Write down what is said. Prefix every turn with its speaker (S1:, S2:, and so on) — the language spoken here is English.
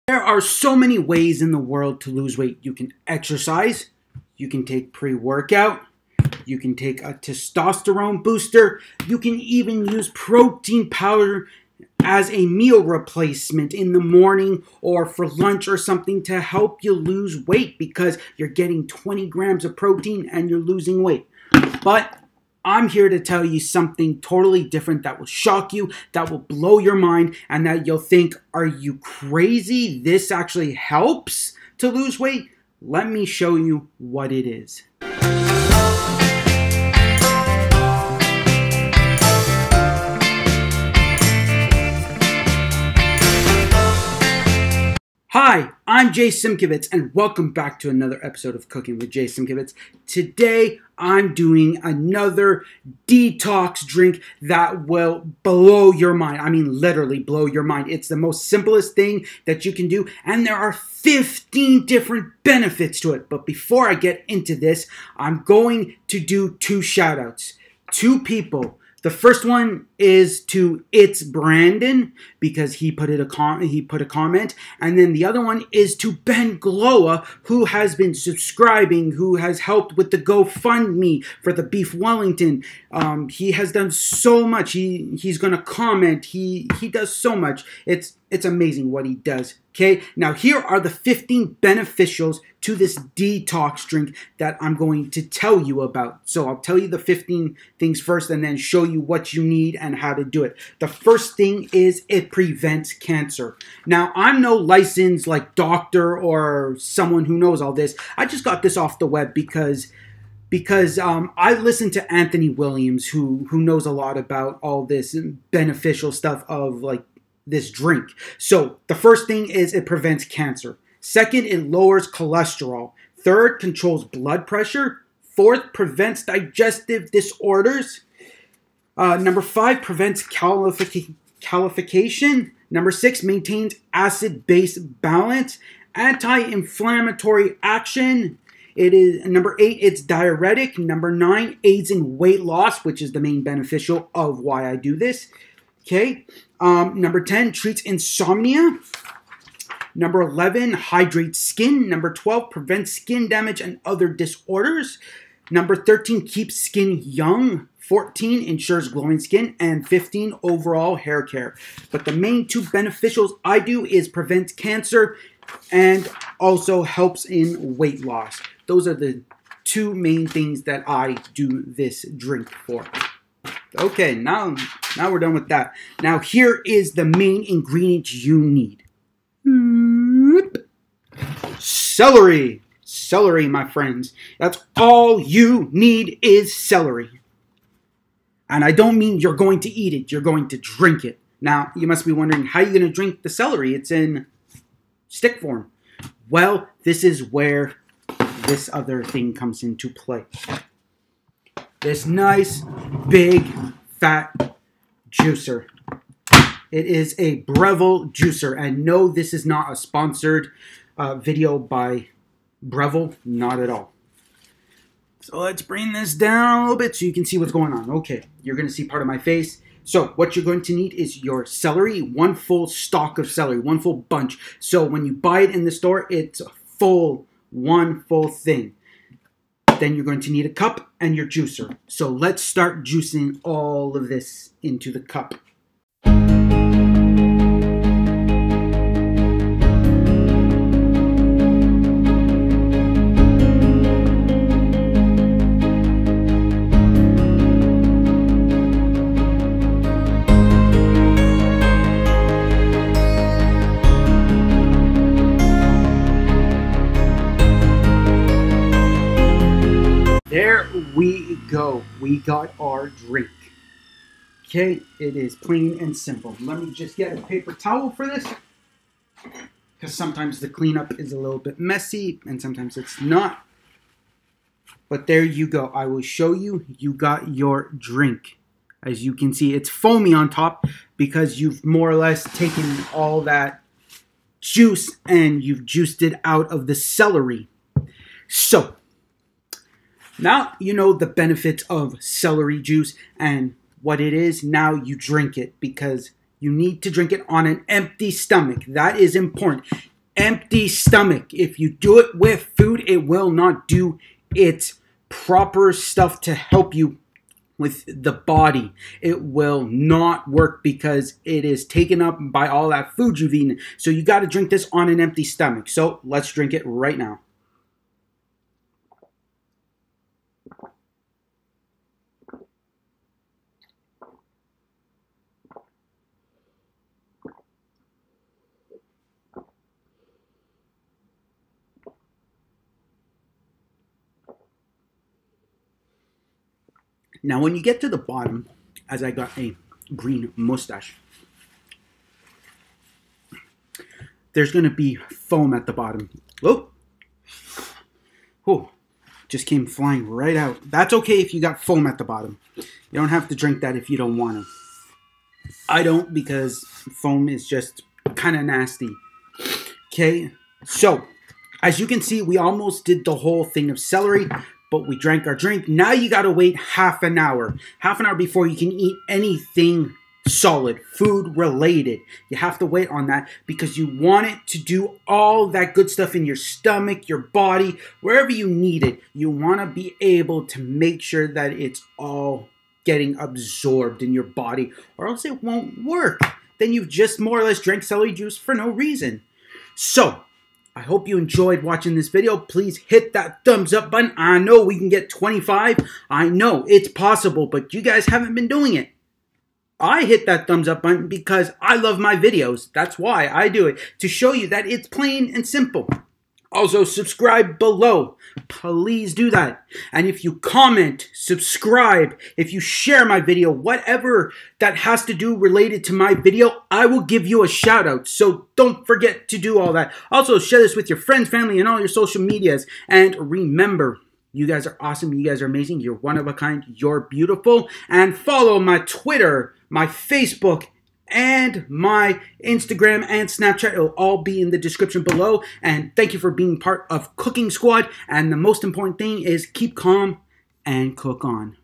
S1: There are so many ways in the world to lose weight. You can exercise, you can take pre-workout, you can take a testosterone booster, you can even use protein powder as a meal replacement in the morning or for lunch or something to help you lose weight because you're getting 20 grams of protein and you're losing weight. But I'm here to tell you something totally different that will shock you, that will blow your mind, and that you'll think, are you crazy? This actually helps to lose weight? Let me show you what it is. Hi, I'm Jay Simkowitz, and welcome back to another episode of Cooking with Jay Simkowitz. Today, I'm doing another detox drink that will blow your mind. I mean, literally blow your mind. It's the most simplest thing that you can do, and there are 15 different benefits to it. But before I get into this, I'm going to do two shout-outs. Two people. The first one is to It's Brandon because he put a comment, and then the other one is to Ben Koloa, who has been subscribing, who has helped with the GoFundMe for the Beef Wellington. He has done so much. He's gonna comment. He does so much. It's amazing what he does. Okay, now here are the 15 beneficials to this detox drink that I'm going to tell you about. So I'll tell you the 15 things first and then show you what you need and how to do it. The first thing is it prevents cancer. Now, I'm no licensed doctor or someone who knows all this. I just got this off the web because I listen to Anthony Williams, who knows a lot about all this beneficial stuff of this drink. So the first thing is it prevents cancer. Second, it lowers cholesterol. Third, controls blood pressure. Fourth, prevents digestive disorders. Number 5, prevents calification. Number 6, maintains acid-base balance. Anti-inflammatory action. It is number 8, it's diuretic. Number 9, aids in weight loss, which is the main beneficial of why I do this. Okay. Number 10, treats insomnia. Number 11, hydrates skin. Number 12, prevents skin damage and other disorders. Number 13, keeps skin young. 14, ensures glowing skin. And 15, overall hair care. But the main two beneficials I do is prevents cancer and also helps in weight loss. Those are the two main things that I do this drink for. Okay, now we're done with that. Now here is the main ingredients you need. Celery. Celery, my friends. That's all you need is celery. And I don't mean you're going to eat it. You're going to drink it. Now, you must be wondering, how are you going to drink the celery? It's in stick form. Well, this is where this other thing comes into play. This nice, big, fat juicer. It is a Breville juicer. And no, this is not a sponsored video by Breville. Not at all. So let's bring this down a little bit so you can see what's going on. Okay, you're going to see part of my face. So what you're going to need is your celery, one full stalk of celery, one full bunch. So when you buy it in the store, it's a one full thing. Then you're going to need a cup and your juicer. So let's start juicing all of this into the cup. There we go. We got our drink. Okay, it is plain and simple. Let me just get a paper towel for this, because sometimes the cleanup is a little bit messy and sometimes it's not. But there you go. I will show you. You got your drink. As you can see, it's foamy on top because you've more or less taken all that juice and you've juiced it out of the celery. So now you know the benefits of celery juice and what it is. Now you drink it because you need to drink it on an empty stomach. That is important. empty stomach. If you do it with food, it will not do its proper stuff to help you with the body. It will not work because it is taken up by all that food you've eaten. So you got to drink this on an empty stomach. So let's drink it right now. Now, when you get to the bottom, as I got a green mustache, there's going to be foam at the bottom. Oh, just came flying right out. That's okay if you got foam at the bottom. You don't have to drink that if you don't want to. I don't, because foam is just kind of nasty. Okay, so as you can see, we almost did the whole thing of celery, but we drank our drink. Now you got to wait half an hour before you can eat anything solid, food related. You have to wait on that because you want it to do all that good stuff in your stomach, your body, wherever you need it. You want to be able to make sure that it's all getting absorbed in your body, or else it won't work. Then you've just more or less drank celery juice for no reason. So I hope you enjoyed watching this video. Please hit that thumbs up button. I know we can get 25. I know it's possible, but you guys haven't been doing it. I hit that thumbs up button because I love my videos. That's why I do it, to show you that it's plain and simple. Also, subscribe below. Please do that. And if you comment, subscribe, if you share my video, whatever that has to do related to my video, I will give you a shout out. So don't forget to do all that. Also, share this with your friends, family, and all your social medias. And remember, you guys are awesome. You guys are amazing. You're one of a kind. You're beautiful. And follow my Twitter, my Facebook, and my Instagram and Snapchat. It'll all be in the description below. And thank you for being part of Cooking Squad. And the most important thing is keep calm and cook on.